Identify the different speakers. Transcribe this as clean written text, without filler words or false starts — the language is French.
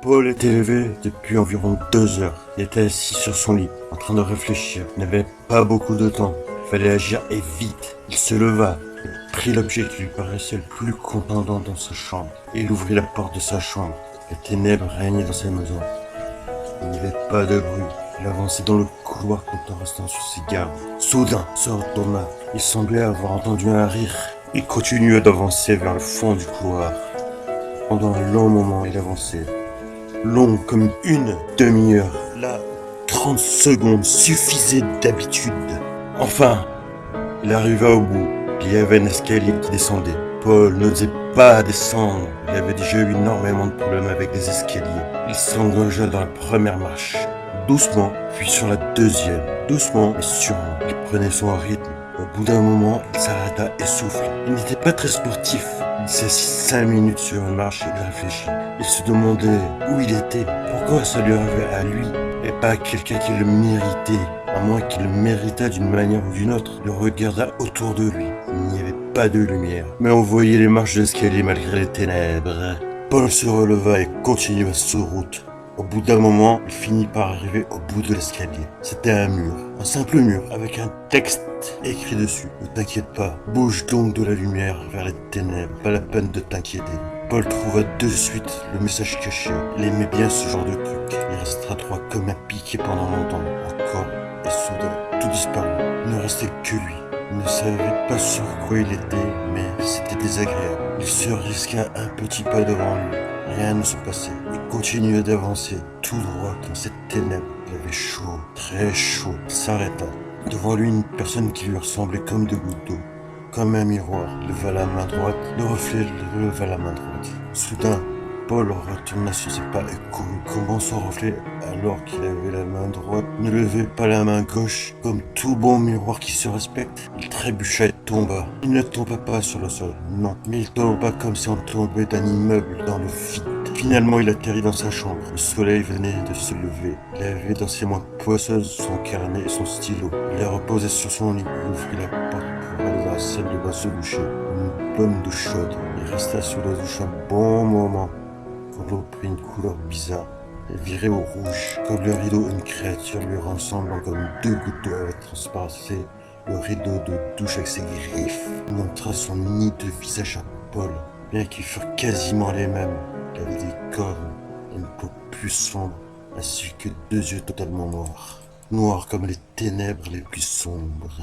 Speaker 1: Paul était levé depuis environ 2 heures. Il était assis sur son lit, en train de réfléchir. Il n'avait pas beaucoup de temps. Il fallait agir et vite. Il se leva, et prit l'objet qui lui paraissait le plus contendant dans sa chambre. Et il ouvrit la porte de sa chambre. Les ténèbres régnaient dans sa maison. Il n'y avait pas de bruit. Il avançait dans le couloir tout en restant sur ses gardes. Soudain, se retourna. Il semblait avoir entendu un rire. Il continuait d'avancer vers le fond du couloir. Pendant un long moment, il avançait. Long comme une demi-heure. Là, 30 secondes suffisaient d'habitude. Enfin, il arriva au bout. Il y avait un escalier qui descendait. Paul n'osait pas descendre. Il avait déjà eu énormément de problèmes avec les escaliers. Il s'engagea dans la première marche. Doucement, puis sur la deuxième. Doucement mais sûrement. Il prenait son rythme. Au bout d'un moment, il s'arrêta essoufflé. Il n'était pas très sportif. Il s'assit 5 minutes sur une marche et il réfléchit. Il se demandait où il était. Pourquoi ça lui arrivait à lui et pas à quelqu'un qui le méritait. À moins qu'il le méritât d'une manière ou d'une autre. Il regarda autour de lui. Il n'y avait pas de lumière. Mais on voyait les marches de l'escalier malgré les ténèbres. Paul se releva et continua sa route. Au bout d'un moment, il finit par arriver au bout de l'escalier. C'était un mur, un simple mur, avec un texte écrit dessus. Ne t'inquiète pas, bouge donc de la lumière vers les ténèbres, pas la peine de t'inquiéter. Paul trouva de suite le message caché. Il aimait bien ce genre de truc. Il restera droit comme un piqué pendant longtemps, encore, et soudain, tout disparut. Il ne restait que lui. Il ne savait pas sur quoi il était, mais c'était désagréable. Il se risqua un petit pas devant lui. Rien ne se passait. Il continuait d'avancer, tout droit dans cette ténèbre. Il avait chaud, très chaud. Il s'arrêta. Devant lui, une personne qui lui ressemblait comme deux gouttes d'eau. Comme un miroir. Il leva la main droite. Le reflet leva la main droite. Soudain, Paul retourna sur ses pas et courut. Comment son reflet, alors qu'il avait la main droite, ne levait pas la main gauche, comme tout bon miroir qui se respecte? Il trébucha et tomba. Il ne tomba pas sur le sol, non, mais il tomba comme si on tombait d'un immeuble dans le vide. Finalement, il atterrit dans sa chambre. Le soleil venait de se lever. Il avait dans ses mains poisseuses son carnet et son stylo. Il les reposait sur son lit. Il ouvrit la porte pour aller dans la salle de bain se doucher. Une bonne douche chaude. Il resta sous la douche un bon moment. Quand l'eau prit une couleur bizarre, elle virait au rouge. Comme le rideau, une créature lui ressemblant comme deux gouttes d'eau avait transpercé le rideau de douche avec ses griffes. Il montra son hideux visage à Paul, bien qu'ils furent quasiment les mêmes. Il avait des cornes et une peau plus sombre, ainsi que 2 yeux totalement noirs. Noirs comme les ténèbres les plus sombres.